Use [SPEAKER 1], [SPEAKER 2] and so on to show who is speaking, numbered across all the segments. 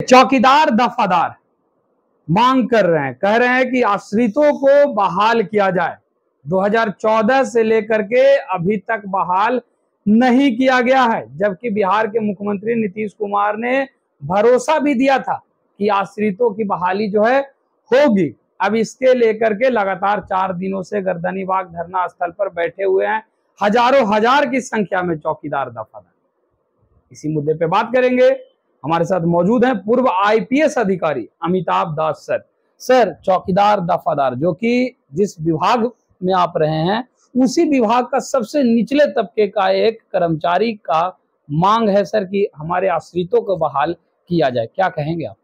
[SPEAKER 1] चौकीदार दफादार मांग कर रहे हैं, कह रहे हैं कि आश्रितों को बहाल किया जाए। 2014 से लेकर के अभी तक बहाल नहीं किया गया है, जबकि बिहार के मुख्यमंत्री नीतीश कुमार ने भरोसा भी दिया था कि आश्रितों की बहाली जो है होगी। अब इसके लेकर के लगातार 4 दिनों से गर्दनीबाग धरना स्थल पर बैठे हुए हैं हजारों हजार की संख्या में चौकीदार दफादार। इसी मुद्दे पे बात करेंगे। हमारे साथ मौजूद हैं पूर्व आईपीएस अधिकारी अमिताभ दास सर। सर, चौकीदार दफादार जो कि जिस विभाग में आप रहे हैं, उसी विभाग का सबसे निचले तबके का एक कर्मचारी का मांग है सर कि हमारे आश्रितों को बहाल किया जाए, क्या कहेंगे आप?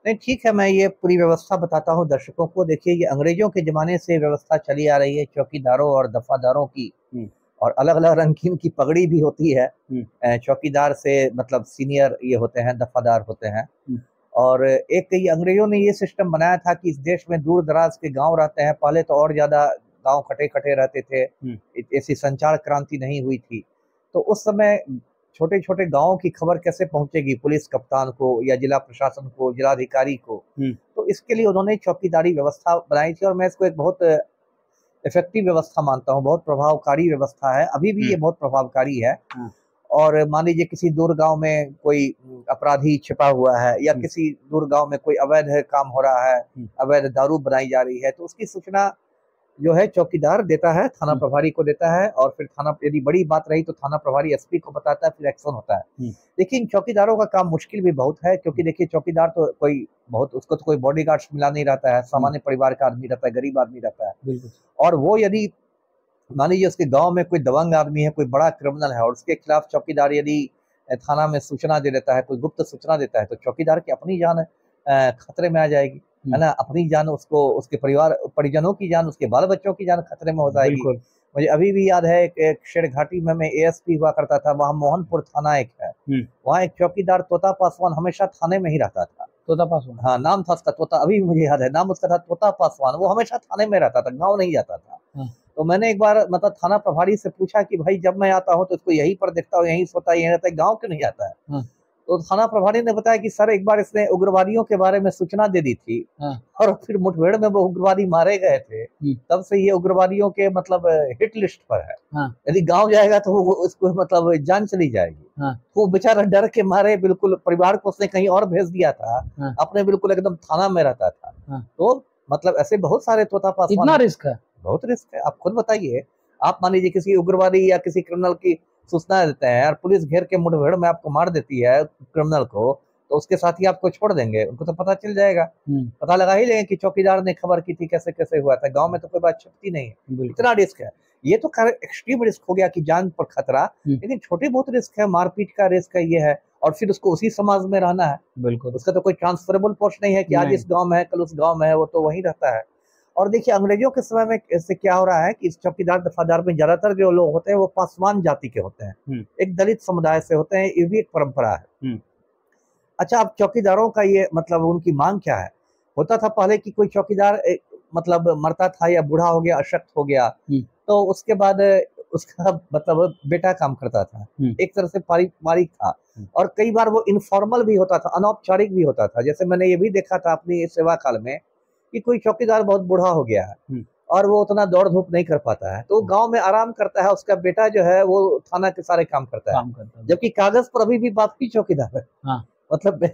[SPEAKER 2] नहीं, ठीक है, मैं ये पूरी व्यवस्था बताता हूँ दर्शकों को। देखिए, ये अंग्रेजों के जमाने से व्यवस्था चली आ रही है चौकीदारों और दफादारों की, और अलग अलग रंग की इनकी पगड़ी भी होती है। चौकीदार से मतलब सीनियर ये होते हैं, दफादार होते हैं। और एक ये अंग्रेजों ने ये सिस्टम बनाया था कि इस देश में दूर दराज के गांव रहते हैं, पहले तो और ज्यादा गांव कटे कटे रहते थे, ऐसी संचार क्रांति नहीं हुई थी। तो उस समय छोटे छोटे गांवों की खबर कैसे पहुंचेगी पुलिस कप्तान को या जिला प्रशासन को, जिलाधिकारी को? तो इसके लिए उन्होंने चौकीदारी व्यवस्था बनाई थी, और मैं इसको एक बहुत इफेक्टिव व्यवस्था मानता हूँ, बहुत प्रभावकारी व्यवस्था है। अभी भी ये बहुत प्रभावकारी है। और मान लीजिए किसी दूर गांव में कोई अपराधी छिपा हुआ है, या किसी दूर गांव में कोई अवैध काम हो रहा है, अवैध दारू बनाई जा रही है, तो उसकी सूचना जो है चौकीदार देता है, थाना प्रभारी को देता है, और फिर थाना, यदि बड़ी बात रही तो थाना प्रभारी एसपी को बताता है, फिर एक्शन होता है। लेकिन चौकीदारों का काम मुश्किल भी बहुत है, क्योंकि देखिए चौकीदार तो कोई बहुत, उसको तो कोई बॉडीगार्ड्स मिला नहीं रहता है, सामान्य परिवार का आदमी रहता है, गरीब आदमी रहता है। और वो यदि मान लीजिए उसके गांव में कोई दबंग आदमी है, कोई बड़ा क्रिमिनल है, और उसके खिलाफ चौकीदार यदि थाना में सूचना दे देता है, कोई गुप्त सूचना देता है, तो चौकीदार की अपनी जान खतरे में आ जाएगी, है ना। अपनी जान, उसको, उसके परिवार परिजनों की जान, उसके बाल बच्चों की जान खतरे में हो जाएगी। मुझे अभी भी याद है, एक शेरघाटी में मैं एएसपी हुआ करता था, वहाँ मोहनपुर थाना एक है, वहाँ एक चौकीदार तोता पासवान हमेशा थाने में ही रहता था।
[SPEAKER 1] तोता पासवान,
[SPEAKER 2] हाँ, नाम था उसका, तोता, अभी मुझे याद है नाम उसका था तोता पासवान। वो हमेशा थाने में रहता था, गाँव नहीं जाता था। तो मैंने एक बार मतलब थाना प्रभारी से पूछा कि भाई जब मैं आता हूँ तो इसको यहीं पर देखता हूँ, यहीं सोता है, यहीं रहता है, गाँव क्यों नहीं आता है? तो थाना प्रभारी ने बताया कि सर, एक बार इसने उग्रवादियों के बारे में सूचना दे दी थी, और फिर मुठभेड़ में वो उग्रवादी मारे गए थे, तब से ये उग्रवादियों के मतलब हिट लिस्ट पर है। यदि गांव जाएगा तो वो उसको मतलब जान चली जाएगी। वो बेचारा डर के मारे बिल्कुल, परिवार को उसने कहीं और भेज दिया था, अपने बिल्कुल एकदम थाना में रहता था। तो मतलब ऐसे बहुत सारे तोता पासवान।
[SPEAKER 1] इतना रिस्क है?
[SPEAKER 2] बहुत रिस्क है। आप खुद बताइए, आप मान लीजिए किसी उग्रवादी या किसी क्रिमिनल की सूचना देते हैं, और पुलिस घेर के मुठभेड़ में आपको मार देती है क्रिमिनल को, तो उसके साथ ही आपको छोड़ देंगे? उनको तो पता चल जाएगा, पता लगा ही लेंगे कि चौकीदार ने खबर की थी, कैसे कैसे हुआ था। गांव में तो कोई बात छुपती नहीं है। इतना रिस्क है। ये तो एक्सट्रीम रिस्क हो गया कि जान पर खतरा, लेकिन छोटे बहुत रिस्क है, मारपीट का रिस्क है, ये है। और फिर उसको उसी समाज में रहना है,
[SPEAKER 1] बिल्कुल,
[SPEAKER 2] उसका तो कोई ट्रांसफरेबल पोस्ट नहीं है कि आज इस गाँव में है, कल उस गाँव में है, वो तो वहीं रहता है। और देखिए अंग्रेजों के समय में इससे क्या हो रहा है कि इस चौकीदार दफादार में ज्यादातर जो लोग होते हैं वो पासवान जाति के होते हैं, एक दलित समुदाय से होते हैं। ये भी एक परंपरा है। अच्छा, अब चौकीदारों का ये मतलब उनकी मांग क्या है? होता था पहले कि कोई चौकीदार मतलब मरता था या बूढ़ा हो गया, अशक्त हो गया, तो उसके बाद उसका मतलब बेटा काम करता था, एक तरह से पारिवारिक था। और कई बार वो इनफॉर्मल भी होता था, अनौपचारिक भी होता था। जैसे मैंने ये भी देखा था अपनी सेवा काल में कि कोई चौकीदार बहुत बूढ़ा हो गया है और वो उतना दौड़ धूप नहीं कर पाता है, तो वो गांव में आराम करता है, उसका बेटा जो है वो थाना के सारे काम करता है, जबकि कागज पर अभी भी बाप की चौकीदार है। मतलब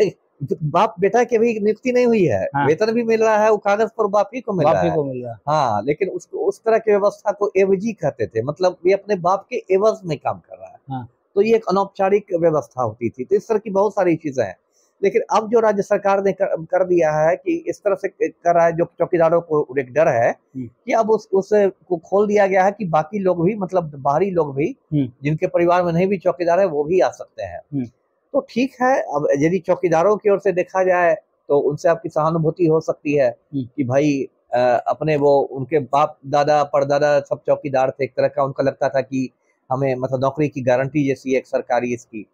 [SPEAKER 2] बाप बेटा की भी नियुक्ति नहीं हुई है, वेतन भी मिल रहा है, वो कागज पर बाप ही को मिल रहा है। हाँ, लेकिन उस तरह की व्यवस्था को एवजी कहते थे, मतलब ये अपने बाप के एवज में काम कर रहा है। तो ये एक अनौपचारिक व्यवस्था होती थी। तो इस तरह की बहुत सारी चीजें हैं। लेकिन अब जो राज्य सरकार ने कर दिया है कि इस तरह से कर रहा है, जो चौकीदारों को एक डर है कि अब उस को खोल दिया गया है कि बाकी लोग भी, मतलब बाहरी लोग भी, जिनके परिवार में नहीं भी चौकीदार है, वो भी आ सकते हैं। तो ठीक है, अब यदि चौकीदारों की ओर से देखा जाए तो उनसे आपकी सहानुभूति हो सकती है कि भाई अपने वो उनके बाप दादा परदादा सब चौकीदार थे, एक तरह का उनका लगता था कि हमें मतलब नौकरी की गारंटी जैसी एक सरकारी इसकी।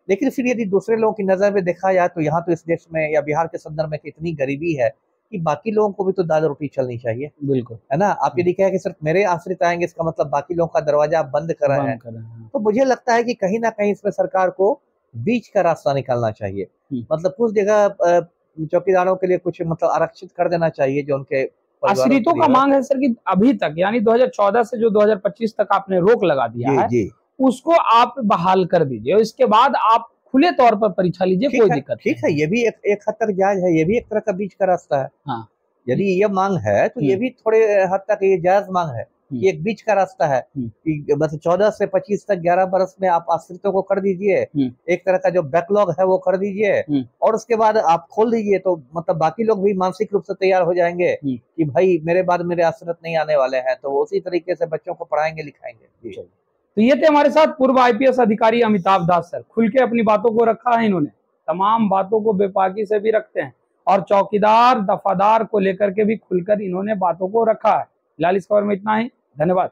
[SPEAKER 2] लेकिन फिर यदि दूसरे लोगों की नजर में देखा जाए तो यहाँ तो इस देश में या बिहार के संदर्भ में इतनी गरीबी है कि बाकी लोगों को भी तो दाल रोटी चलनी चाहिए।
[SPEAKER 1] बिल्कुल,
[SPEAKER 2] है ना। आप यदि कहें कि सिर्फ मेरे आश्रित आएंगे, इसका मतलब बाकी लोगों का दरवाजा आप बंद कर रहे हैं। तो मुझे लगता है कि कहीं ना कहीं इसमें सरकार को बीच का रास्ता निकालना चाहिए। मतलब कुछ जगह चौकीदारों के लिए कुछ मतलब आरक्षित कर देना चाहिए, जो उनके
[SPEAKER 1] आश्रितों का मांग है सर कि अभी तक यानी 2014 से जो 2025 तक आपने रोक लगा दिया है, उसको आप बहाल कर दीजिए और इसके बाद आप खुले तौर पर परीक्षा लीजिए, कोई दिक्कत नहीं।
[SPEAKER 2] ठीक है, ये भी एक हद तक जायज है, ये भी एक तरह का बीच का रास्ता है।
[SPEAKER 1] हाँ,
[SPEAKER 2] यदि ये मांग है तो ये भी थोड़े हद तक ये जायज मांग है, ये एक बीच का रास्ता है कि बस 14 से 25 तक 11 बरस में आप आश्रितों को कर दीजिए, एक तरह का जो बैकलॉग है वो कर दीजिए और उसके बाद आप खोल दीजिए, तो मतलब बाकी लोग भी मानसिक रूप से तैयार हो जाएंगे कि भाई मेरे बाद मेरे आश्रित नहीं आने वाले हैं, तो वो उसी तरीके से बच्चों को पढ़ाएंगे लिखाएंगे।
[SPEAKER 1] तो ये थे हमारे साथ पूर्व आईपीएस अधिकारी अमिताभ दास सर। खुल के अपनी बातों को रखा है इन्होंने, तमाम बातों को बेपाकी से भी रखते हैं और चौकीदार दफादार को लेकर के भी खुलकर इन्होंने बातों को रखा है। फिलहाल इस खबर में इतना ही, धन्यवाद।